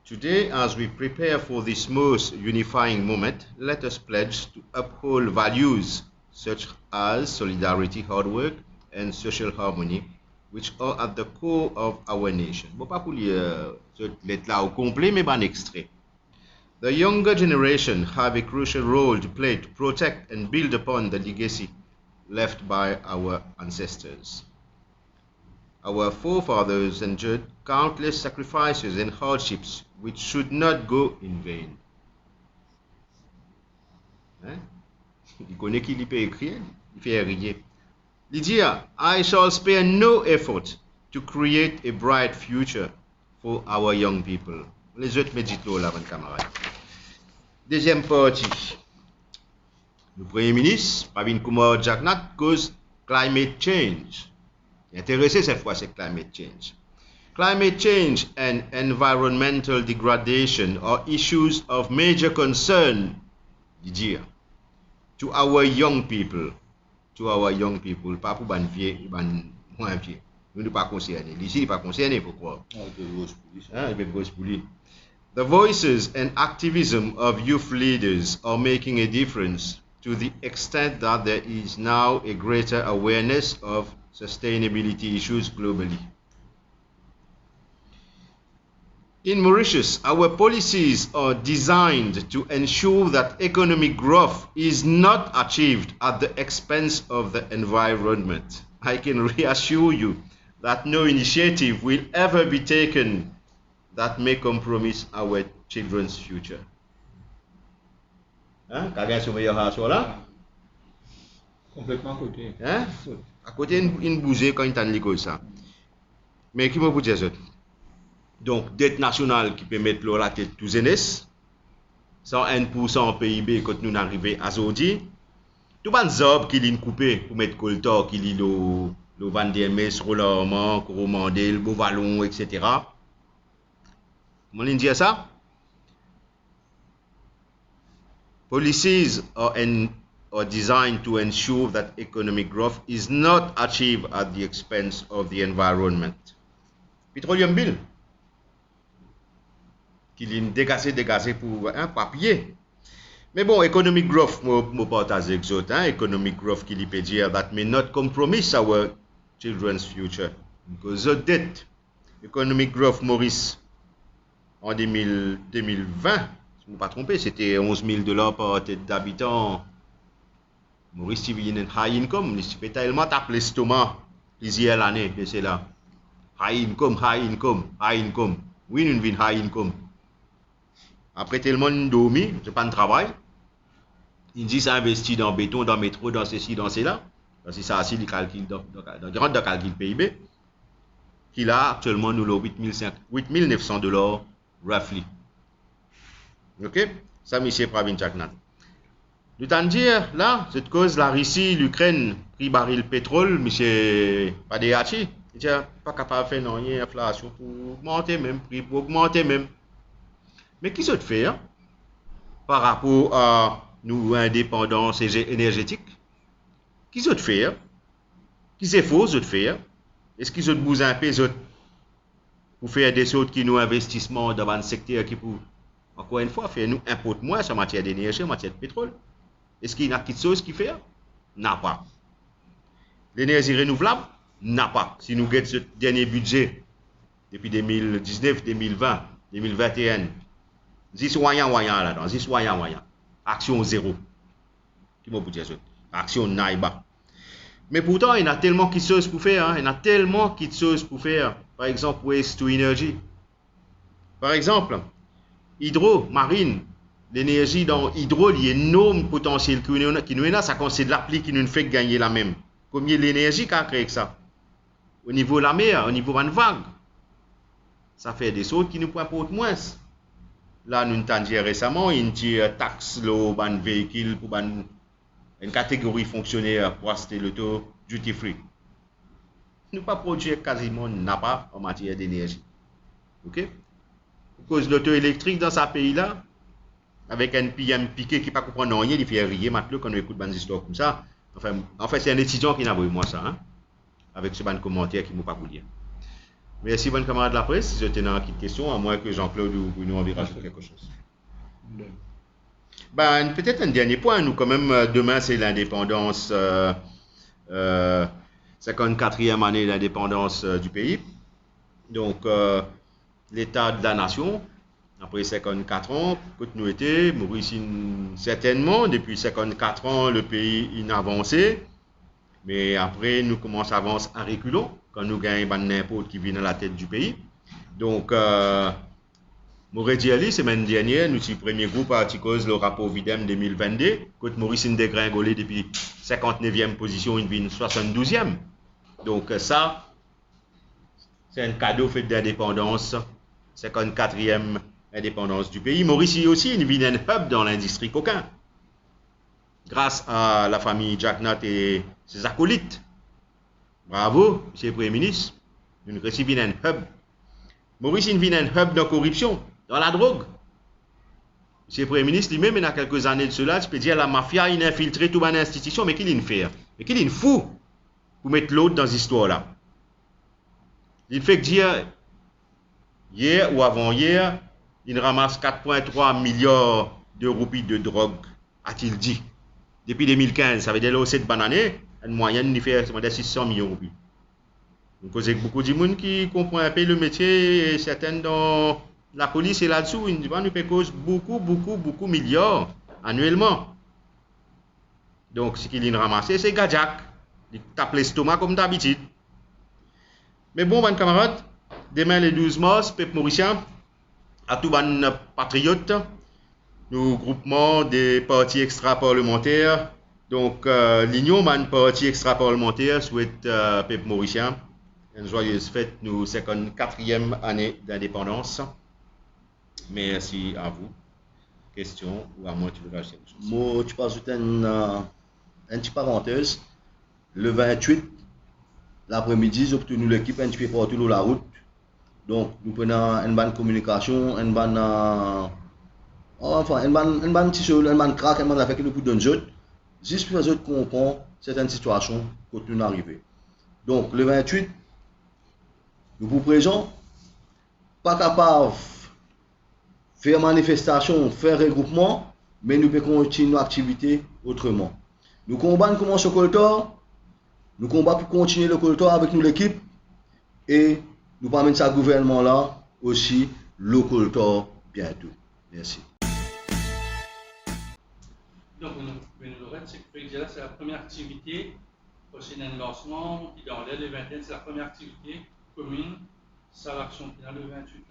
today, as we prepare for this most unifying moment, let us pledge to uphold values such as solidarity, hard work, and social harmony, which are at the core of our nation. Bon, pas pour lire cette lettre-là au complet, mais un extrait. The younger generation have a crucial role to play to protect and build upon the legacy left by our ancestors. Our forefathers endured countless sacrifices and hardships which should not go in vain. Il connaît qui peut écrire, il fait rien. Il dit, I shall spare no effort to create a bright future for our young people. Les autres méditent là, mon camarade. Deuxième partie. Le Premier ministre, Pravin Kumar Jagnnath, cause climate change. Intéressé cette fois, c'est climate change. Climate change and environmental degradation are issues of major concern, Didier, to our young people. Pas pour ban vieux, ban moins vieux. Nous ne pas concernés. Ici, pas concernés, pourquoi? The voices and activism of youth leaders are making a difference to the extent that there is now a greater awareness of sustainability issues globally. In Mauritius, our policies are designed to ensure that economic growth is not achieved at the expense of the environment. I can reassure you that no initiative will ever be taken that may compromise our children's future. Quelqu'un se met à ça là? Complètement à côté. À côté, une bousée quand il t'en lit ça. Mais qui m'a vous dire ça? Donc, dette nationale qui peut mettre la tête tous les 101% PIB quand nous arrivons à aujourd'hui. Tout le monde qui est coupé pour mettre coltor, qui est le Vandémé, sur l'Armand, Coromandé, le Beauvallon, etc. Comment on dit ça? Policies are designed to ensure that economic growth is not achieved at the expense of the environment. Petroleum bill. Qu'il est dégagé pour un papier. Mais bon, economic growth, je partage avec vous autres, economic growth qui peut dire that may not compromise our children's future. Because the debt, economic growth, Maurice, en 2020, si je ne me pas trompé, c'était $11,000 par tête d'habitant. Maurice, si vous avez une high income, il peut tellement taper l'estomac, plusieurs l'année, c'est là. High income. Oui, nous avons high income. Après tellement dormi, c'est pas un travail. Il dit ça investit dans béton, dans métro, dans ceci, dans cela. C'est ça aussi le calcul dans le calcul PIB. Qu'il a actuellement nous le $8,900 roughly. OK? Ça monsieur Pravin Jagnnath. Du temps de dire là, cette cause la Russie, l'Ukraine, prix baril pétrole, monsieur Padeachi, il dit pas capable de faire non, il y a inflation pour augmenter même prix pour augmenter même. Mais qui se fait par rapport à nous indépendance énergétique? Qui se fait? Qui c'est faux se fait? Est-ce qu'ils se bousent un peu pour faire des choses qui nous investissements dans un secteur qui pour encore une fois faire nous importe moins en matière d'énergie, en matière de pétrole? Est-ce qu'il y a quelque chose qui fait? N'a pas. L'énergie renouvelable? N'a pas. Si nous regardons ce dernier budget depuis 2019, 2020, 2021. 10 wayang là-dedans, 10 wayang. Action zéro. Qui m'a dire ça? Action naïba. Mais pourtant, il y a tellement de choses pour faire. Il y a tellement de choses pour faire. Par exemple, waste to energy. Par exemple, hydro, marine. L'énergie dans l'hydro, il y a un énorme potentiel qui nous est là. Ça c'est de l'appli qui nous fait gagner la même. Combien l'énergie qu'a créé ça? Au niveau de la mer, au niveau de la vague. Ça fait des choses qui nous rapportent moins. Là, nous avons dit récemment, une taxe sur les véhicules pour une catégorie fonctionnaire pour acheter l'auto duty free. Nous pas produire quasiment pas en matière d'énergie. OK? Pour cause de l'auto électrique dans ce pays-là, avec un PM piqué qui ne peut pas comprendre rien, il fait rire maintenant quand on écoute des histoires comme ça. Enfin, en fait, c'est un étudiant qui n'a pas eu moi ça, hein, avec ce ban commentaire qui ne m'a pas voulu dire. Merci, bonne camarade de la presse. Si je tenais une petite question, à moins que Jean-Claude ou Bruno envie rajouter quelque chose. Ben, peut-être un dernier point. Nous, quand même, demain, c'est l'indépendance, 54e année d'indépendance du pays. Donc, l'état de la nation, après 54 ans, que nous étions, Maurice, certainement, depuis 54 ans, le pays il a avancé. Mais après, nous commençons à avancer à reculons quand nous gagnons n'importe qui vient à la tête du pays. Donc, Maurice Diali, semaine dernière, nous sommes le premier groupe à cause le rapport Videm 2022. Quand Maurice a dégringolé depuis 59e position, il vient 72e. Donc, ça, c'est un cadeau fait d'indépendance, 54e indépendance du pays. Maurice aussi, il vient un hub dans l'industrie coquin. Grâce à la famille Jack Nat et ses acolytes. Bravo, monsieur le Premier ministre. Nous recevons un hub. Maurice, il vient un hub dans la corruption, dans la drogue. Monsieur le Premier ministre, lui-même, il y a quelques années de cela, tu peux dire la mafia, il a infiltré toute une institution, mais qu'il fait? Mais qu'il est fou pour mettre l'autre dans cette histoire-là. Il fait que dire, hier ou avant-hier, il ramasse 4,3 milliards de roupies de drogue, a-t-il dit. Depuis 2015, ça veut dire que cette année, en moyenne, il fait 600 millions de roupies. Donc, il y a beaucoup de gens qui comprennent un peu le métier, et certains dans la police et là-dessous, ils disent nous payons beaucoup de milliards annuellement. Donc, ce qu'il a ramassé, c'est Gadjak. Il tape l'estomac comme d'habitude. Mais bon, mes camarades, demain le 12 mars, peuple mauricien, à tout les patriotes, nous groupement des partis extra-parlementaires. Donc, l'Union des partis extra-parlementaires souhaite peuple mauricien une joyeuse fête, nous 54e année d'indépendance. Merci à vous. Question ou à moi, tu veux rajouter quelque chose? Moi, tu peux ajouter une petite parenthèse. Le 28, l'après-midi, j'ai obtenu l'équipe un petit peu partout sur la route. Donc, nous prenons une bonne communication, une bonne. Enfin, une bonne tissu, une bonne craque, une bonne affaire que nous pouvons donner. Juste pour que nous comprenions certaines situations quand nous arrivons. Donc, le 28, nous vous présentons, pas capable de faire manifestation, faire regroupement, mais nous pouvons continuer nos activités autrement. Nous combattons comment ce collecteur, nous combattons pour continuer le collecteur avec nous l'équipe et nous permettons ça gouvernement là aussi le collecteur bientôt. Merci. Donc, c'est la première activité, prochain lancement, dans le 21, c'est la première activité commune, ça l'action finale le 28.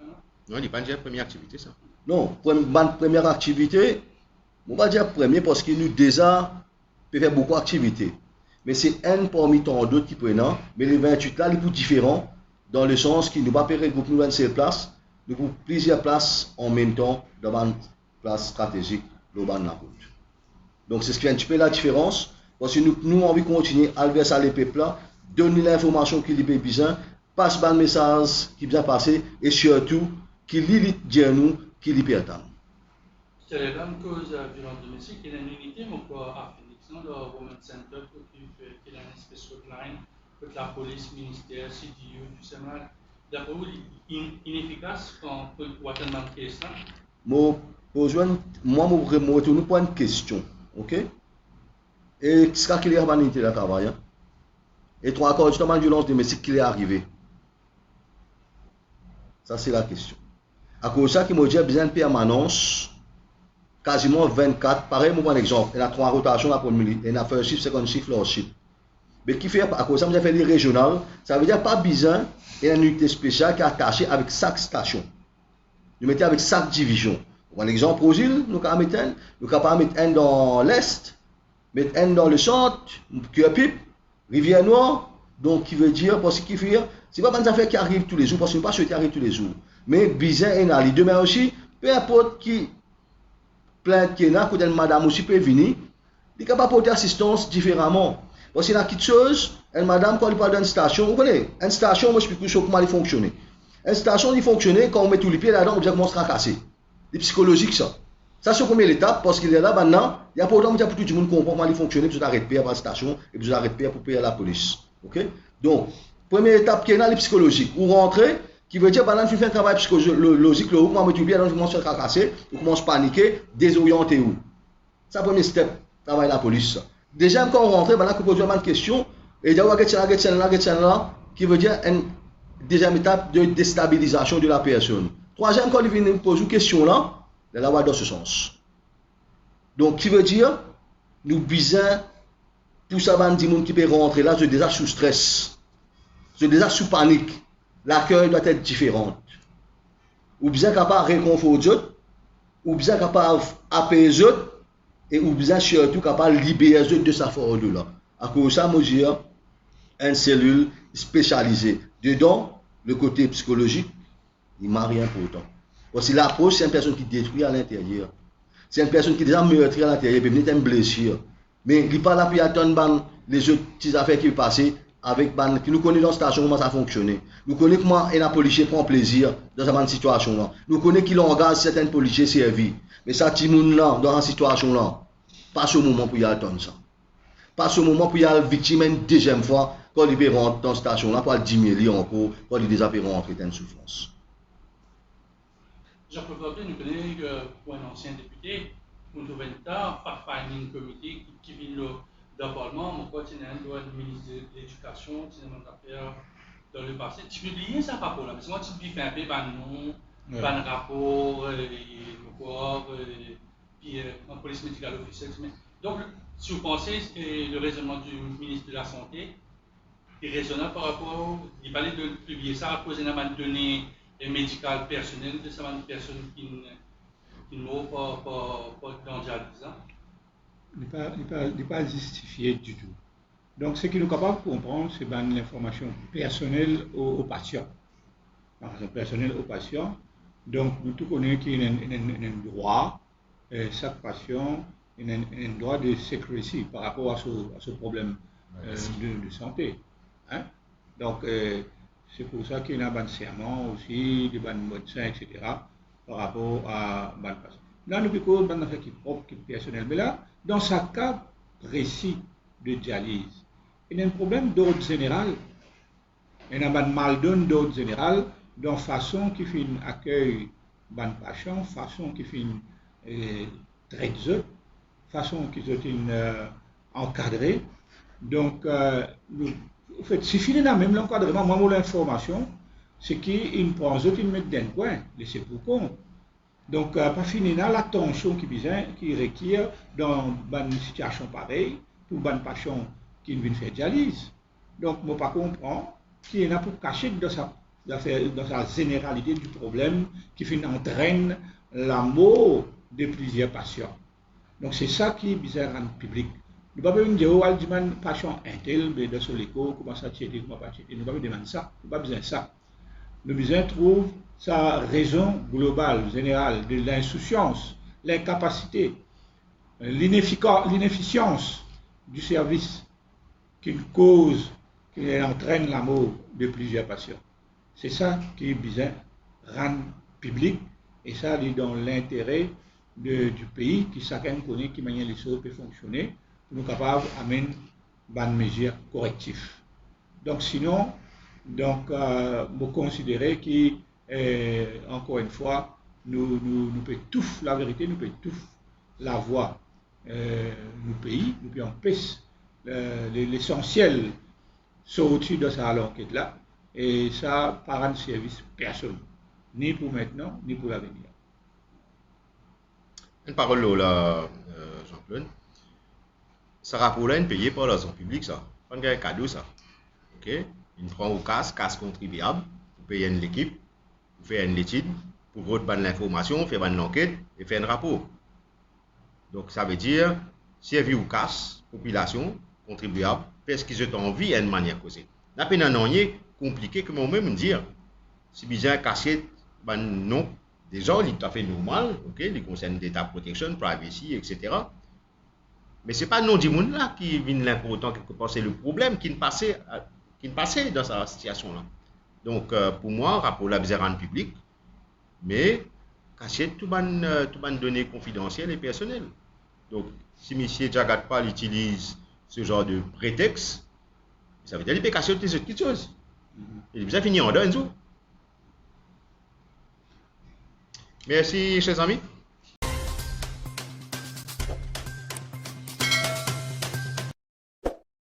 Non, il n'est pas déjà la première activité, ça. Non, première activité, on va dire première parce que nous déjà peut faire beaucoup d'activités. Mais c'est un parmi tant d'autres qui prennent, mais les 28 là, ils sont différents dans le sens qu'ils ne vont pas regrouper nous dans ces places, nous avons plusieurs places en même temps dans une place stratégique globale de la route. Donc c'est ce qui fait un petit peu la différence, parce que nous avons envie de continuer à lever ça les peuples là, donner l'information qui est besoin, passe le message qui vient passer et surtout qui lit dire nous qui lit perdant. C'est la même cause de violence domestique, il y a une unité mais quoi à Phoenix, non, le Women's Center qui a une espèce de hotline, que la police, ministère, CDU, tout ça, d'après vous, inefficace quand on attend dans le cas. Moi, je retourne pour une question, ok? Et ce qui est arrivé dans le travail, et trois accords justement de violence domestique qui est arrivé. Ça, c'est la question. À cause de ça, qui m'a dit, besoin de permanence, quasiment 24. Pareil, moi, un exemple. Il y a 3 rotations là pour le milieu. Il y a first shift, second shift, last shift. Mais qui fait, à cause de ça, j'ai fait les régionales. Ça veut dire pas besoin, il y a une unité spéciale qui est attachée avec chaque station. Nous mettons avec chaque division. Pour un exemple, aux îles, nous pouvons mettre un dans l'est, mettre un dans le centre, Cœur-Pipe, Rivière-Noire. Donc, qui veut dire, parce qu'il fait, c'est pas une affaire qui arrive tous les jours, parce que nous ne pas souhaiter arriver tous les jours. Mais besoin est là. Demain aussi, peu importe qui plainte qui est là, quand madame aussi peut venir, il est capable d'apporter assistance différemment. Parce qu'il y a quelque chose, une madame, quand elle parle d'une station, vous connaissez, une station, moi je explique comment elle fonctionne. Une station, elle fonctionne, quand on met tous les pieds là-dedans, on commence à casser. C'est psychologique ça. Ça, c'est la première étape, parce qu'il est là maintenant, il y a pourtant pour tout le monde comprendre comment elle fonctionne, puis vous arrêtez de payer à la station, et puis vous arrêtez de payer pour payer à la police. Ok? Donc, première étape qui est là, le psychologique. Vous rentrez, qui veut dire, pendant que vous faites un travail psychologique, vous commencez à bien, vous commencez à casser, vous commencez à paniquer, désorienter où. C'est le premier step, travail de la police. Déjà, quand on rentre, pendant que vous posez une question, et il y a là, qui veut dire une deuxième étape de déstabilisation de la personne. Troisième, quand il vient vous poser une question là, il va dans ce sens. Donc, qui veut dire, nous besoin, pour ça, des gens qui peuvent rentrer là, c'est déjà sous stress, c'est déjà sous panique. L'accueil doit être différent. Ou bien capable de réconforter, ou bien capable d'apaiser, et ou bien surtout capable de libérer de sa force là. À cause de ça, moi j'ai une cellule spécialisée. Dedans, le côté psychologique, il m'a rien important. Parce que l'approche, c'est une personne qui détruit à l'intérieur. C'est une personne qui est déjà meurtrie à l'intérieur, puis venir une blessure. Mais il n'est pas là pour attendre les autres petites affaires qui passent avec qui nous connaissons dans la station comment ça fonctionne. Nous connaissons comment un policier prend plaisir dans cette situation là. Nous connaissons qu'il engage certains policiers servis. Mais ça, tout le monde là, dans cette situation là, pas ce moment pour y attendre ça. Pas ce moment pour y aller victime une deuxième fois quand il peut rentrer dans la station là pour le diminuer encore quand il déjà peut rentrer dans une souffrance. Jean-Claude Barbier, nous connaissons pour un ancien député, pour nous trouver tard, fact-finding committee qui vient dans le Parlement, mon quoi, il y a un ministre de l'Éducation, il y a une affaire dans le passé. Tu peux oublier ça par rapport là, parce que moi, tu peux faire un peu de nom, un rapport, puis en police médicale officielle. Donc, si vous pensez que le raisonnement du ministre de la Santé est raisonnable par rapport, il fallait de publier ça à cause d'une donnée médicale personnelle de certaines personnes qui n'ont pas dans dialyse. n'est pas justifié du tout. Donc, ce qui nous capable de comprendre, c'est l'information personnelle aux patients. Personnelle aux patients. Donc, nous tous connaissons qu'il y a un droit, chaque patient a un droit de sécurité par rapport à ce problème de santé. Hein? Donc, c'est pour ça qu'il y a un serment aussi, des médecins, etc. par rapport à ban patient. Là, nous avons une affaire qui est propre, qui est personnelle. Mais là, dans ce cas précis de dialyse, il y a un problème d'ordre général. Il y a un mal d'ordre général, dans la façon qui fait un accueil ban patient, façon qui fait une traite, façon qui est encadrée. Donc, en fait, si fini là même l'encadrement, moi, mon information, c'est qu'il prend autres, il met dans le coin, laissez pour compte. Donc, pas fini là, l'attention qui requiert dans une situation pareille, pour une patient qui vient faire dialyse. Donc, moi, pas comprendre qui est là pour cacher dans sa généralité du problème qui entraîne la mort de plusieurs patients. Donc, c'est ça qui est bizarre en public. Nous ne pouvons pas dire, oh, un patient intel, mais dans son écho, comment ça tient, comment pas tient. Nous ne pouvons pas demander ça. Nous n'avons pas besoin de ça. Nous avons besoin de trouver sa raison globale, générale, de l'insouciance, l'incapacité, l'inefficience du service qui cause, qui entraîne la mort de plusieurs patients. C'est ça qui est besoin de rendre public, et ça est dans l'intérêt du pays, qui chacun connaît qui manière les choses peuvent fonctionner, pour nous capables d'amener des mesures correctives. Donc sinon, vous considérez que, encore une fois, nous pouvons tout la vérité, nous pouvons tout la voix, nous pays, nous pouvons empêcher l'essentiel sortir de cette enquête-là, et ça par un service personne. ni pour maintenant, ni pour l'avenir. Une parole là, Jean-Claude. Ça rapport là, payé par l'argent public, ça. Pas un cadeau, ça. Ok? Il prend au casse contribuable, pour payer une équipe, pour faire une étude, pour votre l'information, faire une enquête et faire un rapport. Donc ça veut dire, servir au casse, population, contribuable, parce qu'ils ont envie à une manière causée. La peine en est compliqué que moi-même dire. Si bien caché, ben non, déjà, il est tout à fait normal, ok, les concerne data protection, privacy, etc. Mais ce n'est pas non du monde là qui vient l'important quelque part, c'est le problème qui ne passait dans cette situation-là. Donc, pour moi, rapport la besoin rendre public, mais cacher tout ban données confidentielles et personnelles. Donc, si M. Jagatpal utilise ce genre de prétexte, ça veut dire qu'il peut cacher toutes les autres choses. Il est bien fini en dehors. Merci, chers amis.